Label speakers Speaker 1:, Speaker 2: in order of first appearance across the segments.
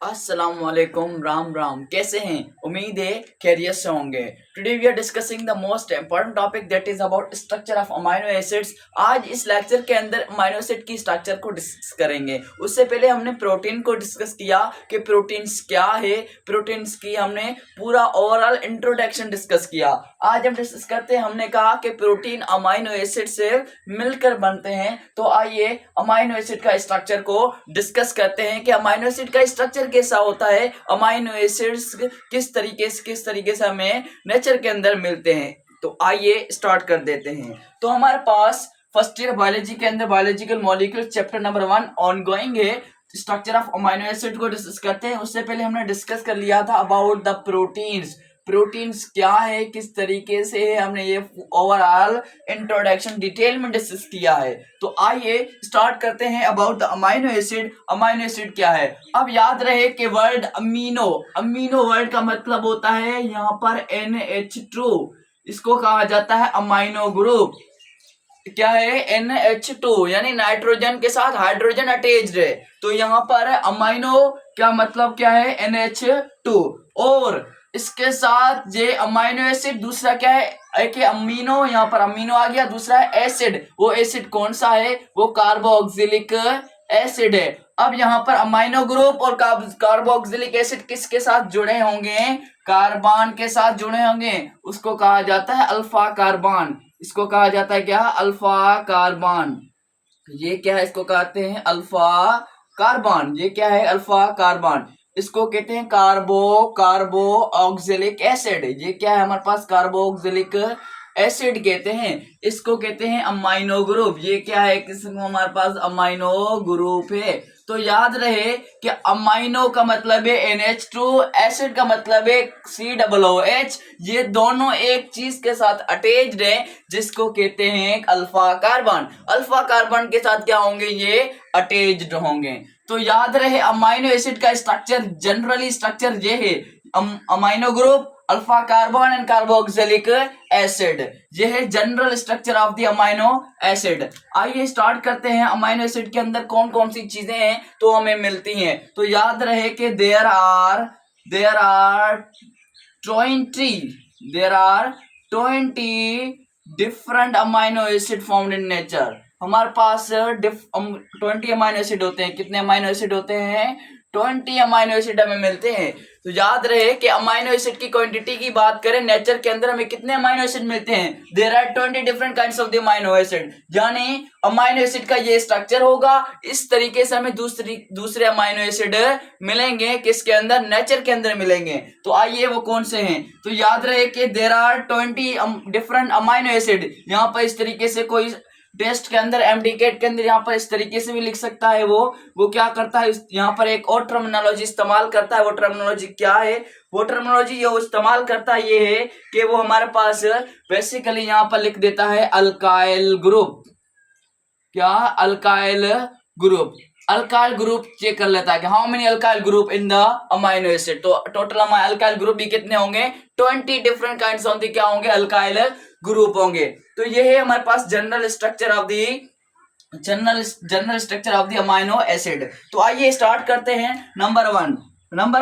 Speaker 1: अस्सलाम वालेकुम, राम राम। कैसे हैं? उम्मीद है खैरियत से होंगे। Today we are discussing the most important topic that is about structure of amino acids. आज इस लेक्चर के अंदर अमाइनो एसिड की स्ट्रक्चर को डिस्कस करेंगे। उससे पहले हमने प्रोटीन को डिस्कस किया कि प्रोटीन्स क्या है। प्रोटीन्स की हमने पूरा ओवरऑल इंट्रोडक्शन डिस्कस किया। आज हम डिस्कस करते हैं, हमने कहा कि प्रोटीन अमाइनो एसिड से मिलकर बनते हैं। तो आइए अमाइनो एसिड का स्ट्रक्चर को डिस्कस करते हैं कि अमाइनो एसिड का स्ट्रक्चर कैसा होता है, अमाइनो एसिड्स किस तरीके से हमें नेचर के अंदर मिलते हैं। तो आइए स्टार्ट कर देते हैं। तो हमारे पास फर्स्ट ईयर बायोलॉजी के अंदर biological molecule chapter number 1 ongoing है। स्ट्रक्चर ऑफ अमाइनो एसिड को डिस्कस करते हैं। उससे पहले हमने डिस्कस कर लिया था अबाउट द प्रोटीन्स। प्रोटीन्स क्या है, किस तरीके से है, हमने ये ओवरऑल इंट्रोडक्शन डिटेल में डिस्कस किया है। तो आइए स्टार्ट करते हैं about the amino acid. Amino acid क्या है? अब याद रहे कि वर्ड अमीनो, अमीनो वर्ड का मतलब होता है यहाँ पर NH2। इसको कहा जाता है अमाइनो ग्रुप। क्या है? NH2 यानी नाइट्रोजन के साथ हाइड्रोजन अटैच्ड है। तो यहाँ पर अमाइनो क्या मतलब क्या है? NH2। और इसके साथ ये अमाइनो एसिड दूसरा क्या है? एक अमीनो, यहाँ पर अमीनो आ गया। दूसरा है एसिड। वो एसिड कौन सा है? वो कार्बोक्सिलिक एसिड है। अब यहाँ पर अमाइनो ग्रुप और कार्बोक्सिलिक एसिड किसके साथ जुड़े होंगे? कार्बन के साथ जुड़े होंगे। उसको कहा जाता है अल्फा कार्बन। इसको कहा जाता है क्या? Alpha carbon. ये क्या है? इसको कहते हैं अल्फा कार्बन। ये क्या है? Alpha carbon. इसको कहते हैं कार्बो ऑक्सिलिक एसिड। ये क्या है हमारे पास? कार्बोक्सिलिक एसिड कहते हैं। इसको कहते हैं अमाइनो ग्रुप। ये क्या है? किसको हमारे पास अमाइनो ग्रुप है। तो याद रहे कि अमाइनो का मतलब है NH2, एसिड का मतलब है COOH। ये दोनों एक चीज के साथ अटैच्ड है जिसको कहते हैं अल्फा कार्बन। अल्फा कार्बन के साथ क्या होंगे? ये अटैच्ड होंगे। तो याद रहे अमाइनो एसिड का स्ट्रक्चर, जनरली स्ट्रक्चर ये है amino group, alpha carbon and carboxylic acid. ये है general structure of the amino acid. आइए स्टार्ट करते हैं। अमाइनो एसिड के अंदर कौन कौन सी चीजें हैं तो हमें मिलती हैं। तो याद रहे कि there are 20 different amino acid found in nature. हमारे पास 20 अमाइनो एसिड होते हैं। कितने अमाइनो एसिड होते हैं? 20 अमाइनो एसिड हमें मिलते हैं। तो याद रहे कि अमाइनो एसिड की क्वांटिटी की बात करें, नेचर के अंदर हमें कितने अमाइनो एसिड मिलते हैं? There are 20 different kinds of the amino acid. यानी अमाइनो एसिड का ये स्ट्रक्चर होगा। इस तरीके से हमें दूसरे अमाइनो एसिड मिलेंगे। किसके अंदर? नेचर के अंदर मिलेंगे। तो आइए वो कौन से हैं? तो याद रहे कि there are 20 different amino acid. यहाँ पर इस तरीके से कोई टेस्ट के अंदर एमडीकेट के अंदर यहाँ पर इस तरीके से भी लिख सकता है। वो क्या करता है? यहाँ पर एक और टर्मिनोलॉजी इस्तेमाल करता है। वो टर्मिनोलॉजी क्या है? वो टर्मिनोलॉजी ये इस्तेमाल करता है ये है कि वो हमारे पास बेसिकली यहाँ पर लिख देता है अल्काइल ग्रुप। क्या? Alkyl group. Alkyl group check कर लेता है कि how many alkyl group in the amino acid. तो टोटल अल्काइल ग्रुप भी कितने होंगे? 20 डिफरेंट काइंड्स ऑफ द क्या होंगे? अल्काइल ग्रुप होंगे। तो ये है हमारे पास general structure of the amino acid. तो आइए स्टार्ट करते हैं। नंबर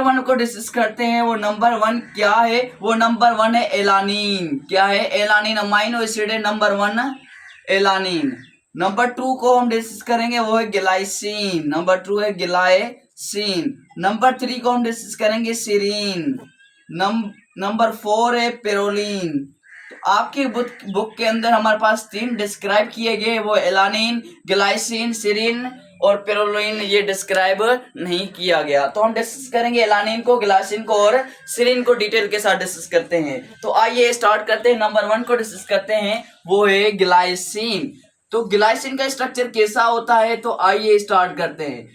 Speaker 1: वन को डिस्कस करते हैं। वो नंबर 1 क्या है? वो नंबर 1 है एलानीन। क्या है? एलानीन अमाइनो एसिड है नंबर 1 एलानीन। नंबर 2 को हम डिस्कस करेंगे, वो है ग्लाइसिन। नंबर 2 है ग्लाइसिन। नंबर 3 को हम डिस्कस करेंगे सीरीन। नंबर 4 है पेरोलिन। तो आपकी बुक के अंदर हमारे पास 3 डिस्क्राइब किए गए, वो एलानिन, ग्लाइसिन, सीरीन और पेरोलिन। ये डिस्क्राइब नहीं किया गया। तो हम डिस्कस करेंगे एलानिन को, ग्लाइसिन को और सीरीन को डिटेल के साथ डिस्कस करते हैं। तो आइए स्टार्ट करते हैं। नंबर 1 को डिस्कस करते हैं, वो है ग्लाइसिन। तो ग्लाइसिन का स्ट्रक्चर कैसा होता है? तो आइए स्टार्ट करते हैं।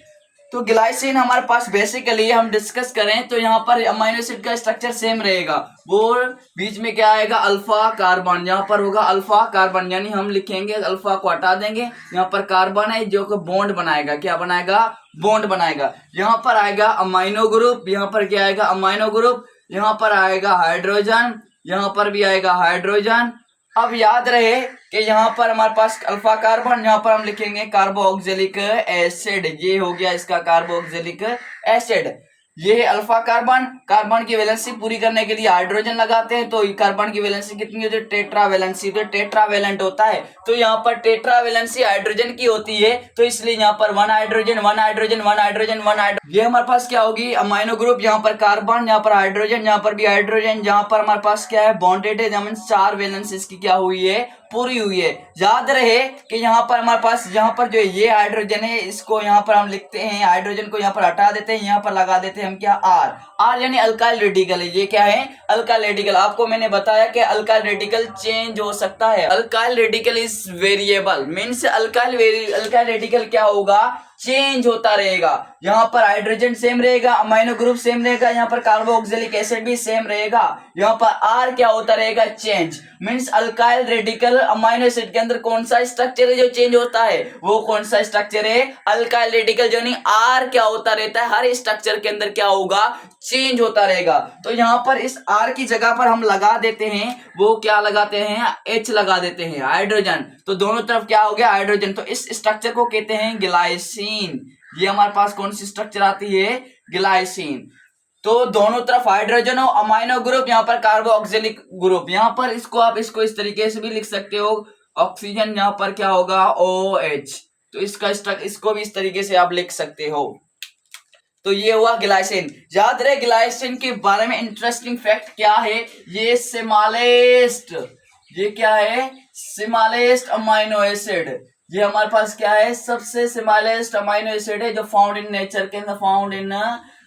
Speaker 1: तो ग्लाइसिन हमारे पास बेसिकली हम डिस्कस करें तो यहाँ पर अमाइनो एसिड का स्ट्रक्चर सेम रहेगा। वो बीच में क्या आएगा? Alpha carbon. यहाँ पर होगा अल्फा कार्बन, यानी हम लिखेंगे अल्फा को हटा देंगे। यहाँ पर कार्बन है जो कि बॉन्ड बनाएगा। क्या बनाएगा? बॉन्ड बनाएगा। यहाँ पर आएगा अमाइनो ग्रुप। यहाँ पर क्या आएगा? Amino group. यहाँ पर आएगा हाइड्रोजन। यहाँ पर भी आएगा हाइड्रोजन। अब याद रहे कि यहाँ पर हमारे पास अल्फा कार्बन, यहाँ पर हम लिखेंगे कार्बोक्सिलिक एसिड। ये हो गया इसका कार्बोक्सिलिक एसिड। ये है अल्फा कार्बन। कार्बन की वैलेंसी पूरी करने के लिए हाइड्रोजन लगाते हैं, तो कार्बन की वैलेंसी कितनी होती है? टेट्रा वैलेंसी, तो टेट्रावेलेंट होता है। तो यहाँ पर टेट्रा वैलेंसी हाइड्रोजन की होती है, तो इसलिए यहाँ पर one hydrogen one hydrogen one hydrogen one hydrogen. ये हमारे पास क्या होगी? Amino group. यहाँ पर कार्बन, यहाँ पर हाइड्रोजन, यहाँ पर भी हाइड्रोजन। यहाँ पर हमारे पास क्या है? बॉन्डेड है, चार वैलेंसी इसकी क्या हुई है? पूरी हुई है। याद रहे कि यहाँ पर हमारे पास, यहाँ पर जो ये हाइड्रोजन है, इसको यहाँ पर हम लिखते हैं, हाइड्रोजन को यहाँ पर हटा देते हैं, यहाँ पर लगा देते हैं हम क्या? आर। आर यानी अल्काइल रेडिकल है। ये क्या है? Alkyl radical. आपको मैंने बताया कि अल्काइल रेडिकल चेंज हो सकता है। Alkyl radical is variable, means alkyl radical क्या होगा? चेंज होता रहेगा। यहाँ पर हाइड्रोजन सेम रहेगा, अमाइनो ग्रुप सेम रहेगा, यहाँ पर कार्बोक्सिलिक एसिड भी सेम रहेगा। यहाँ पर आर क्या होता रहेगा? Change. Means alkyl radical amino acid के अंदर कौन सा स्ट्रक्चर है जो चेंज होता है? वो कौन सा स्ट्रक्चर है? Alkyl radical. जो नहीं, आर क्या होता रहता है? हर स्ट्रक्चर के अंदर क्या होगा? चेंज होता रहेगा। तो यहाँ पर इस आर की जगह पर हम लगा देते हैं, वो क्या लगाते हैं? एच लगा देते हैं, हाइड्रोजन। तो दोनों तरफ क्या हो गया? हाइड्रोजन। तो इस स्ट्रक्चर को कहते हैं ग्लाइसिन। ये हमारे पास कौन सी स्ट्रक्चर आती है? ग्लाइसिन। तो दोनों तरफ हाइड्रोजन हो, अमाइनो ग्रुप, यहाँ पर कार्बोक्सिलिक ग्रुप। यहाँ पर इसको इस तरीके से भी लिख सकते हो, ऑक्सीजन, यहाँ पर क्या होगा? OH। तो इसको भी इस तरीके से आप लिख सकते हो। तो ये हुआ ग्लाइसिन। याद रहे ग्लाइसिन के बारे में इंटरेस्टिंग फैक्ट क्या है? ये स्मॉलेस्ट, ये क्या है? Smallest amino acid. ये हमारे पास क्या है? सबसे स्मॉलेस्ट अमाइनो एसिड है जो फाउंड इन नेचर के अंदर, फाउंड इन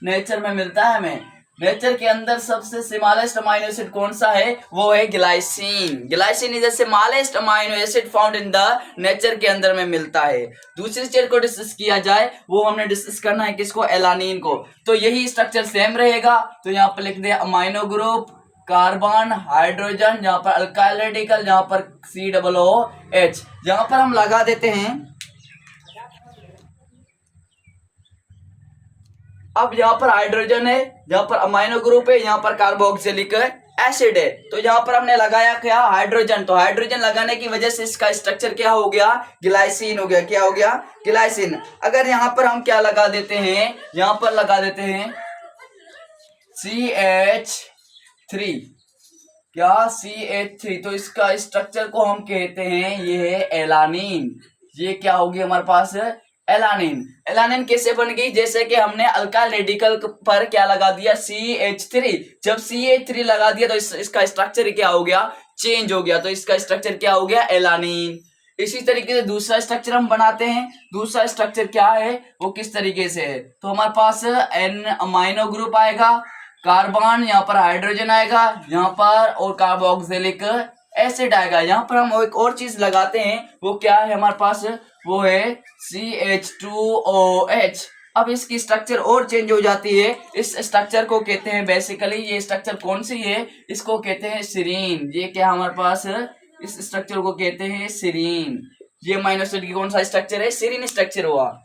Speaker 1: नेचर में मिलता है हमें। नेचर के अंदर सबसे स्मॉलेस्ट अमाइनो एसिड कौन सा है? वो है glycine. Glycine is the smallest amino acid found in the nature के अंदर में मिलता है। दूसरी चीज को डिस्कस किया जाए, वो हमने डिस्कस करना है किसको? एलानिन को। तो यही स्ट्रक्चर सेम रहेगा। तो यहाँ पर लिख दे अमाइनो ग्रुप, कार्बन, हाइड्रोजन, यहाँ पर अल्काइल रेडिकल, यहाँ पर COOH। यहाँ पर हम लगा देते हैं। अब यहाँ पर हाइड्रोजन है, यहाँ पर अमाइनो ग्रुप है, यहाँ पर कार्बोक्सिलिक एसिड है। तो यहाँ पर हमने लगाया क्या? हाइड्रोजन। तो हाइड्रोजन लगाने की वजह से इसका स्ट्रक्चर क्या हो गया? ग्लाइसिन हो गया। क्या हो गया? ग्लाइसिन। अगर यहाँ पर हम क्या लगा देते हैं? यहाँ पर लगा देते हैं CH3। क्या? CH3। तो इसका स्ट्रक्चर को हम कहते हैं, ये है एलानिन। ये क्या होगी हमारे पास? एलानिन। एलानिन कैसे बन गई? जैसे कि हमने अल्काइल रेडिकल पर क्या लगा दिया? CH3। जब CH3 लगा दिया तो इसका स्ट्रक्चर क्या हो गया? चेंज हो गया। तो इसका स्ट्रक्चर क्या हो गया? एलानिन। इसी तरीके से दूसरा स्ट्रक्चर हम बनाते हैं। दूसरा स्ट्रक्चर क्या है? वो किस तरीके से है? तो हमारे पास N अमाइनो ग्रुप आएगा, कार्बन, यहाँ पर हाइड्रोजन आएगा, यहाँ पर और कार्बोक्सिलिक एसिड आएगा। यहाँ पर हम एक और चीज लगाते हैं, वो क्या है हमारे पास? वो है CH2OH। अब इसकी स्ट्रक्चर और चेंज हो जाती है। इस स्ट्रक्चर को कहते हैं, बेसिकली ये स्ट्रक्चर कौन सी है? इसको कहते हैं सीरीन। ये क्या हमारे पास? इस स्ट्रक्चर को कहते हैं सीरीन। ये अमाइनो एसिड की कौन सा स्ट्रक्चर है? सीरीन स्ट्रक्चर हुआ।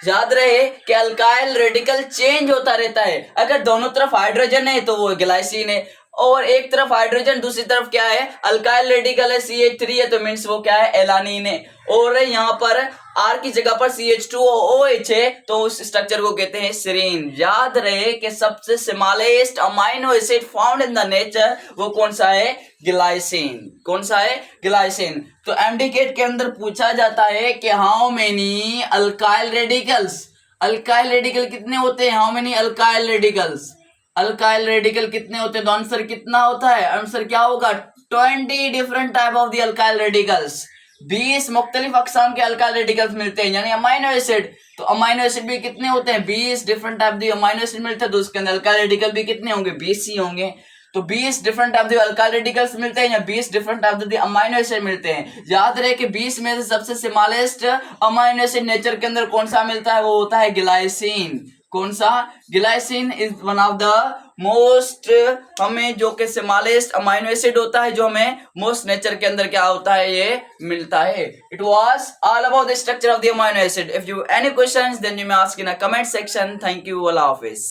Speaker 1: याद रहे कि अल्काइल रेडिकल चेंज होता रहता है। अगर दोनों तरफ हाइड्रोजन है तो वो ग्लाइसिन है, और एक तरफ हाइड्रोजन, दूसरी तरफ क्या है? अल्काइल रेडिकल है, CH3 है, तो मीन्स वो क्या है? एलानिन है। और यहाँ पर R की जगह पर CH2OH है, तो उस स्ट्रक्चर को कहते हैं सीरीन। याद रहे कि सबसे smallest amino acid found in the nature वो कौन सा है? ग्लाइसिन। कौन सा है? ग्लाइसिन। तो MDCAT के अंदर पूछा जाता है कि how many alkyl radicals, alkyl radical कितने होते हैं? How many alkyl radicals, alkyl radical कितने होते हैं? तो आंसर कितना होता है? आंसर क्या होगा? 20 different type of the alkyl radicals. 20 मुख्तलिफ अकसाम के अल्काइल रेडिकल्स मिलते हैं, यानी अमाइनो एसिड। तो अमाइनो एसिड भी कितने होते हैं? 20 डिफरेंट टाइप के अमाइनो एसिड मिलते हैं, तो उसके अंदर अल्काइल रेडिकल भी कितने होंगे? 20 ही होंगे। तो 20 डिफरेंट टाइप के अल्काइल रेडिकल्स मिलते हैं या 20 डिफरेंट टाइप के अमाइनो एसिड मिलते हैं। याद रहे कि 20 में से सबसे स्मॉलेस्ट अमाइनो एसिड नेचर के अंदर कौन सा मिलता है? वो होता है ग्लाइसिन। कौन सा? Glycine is one of the most, हमें जो कि स्मॉलेस्ट अमाइनो एसिड होता है, जो हमें मोस्ट नेचर के अंदर क्या होता है? ये मिलता है। It was all about the structure of the amino acid. If you any questions then you may ask in a comment section. Thank you. अल्लाह हाफिज।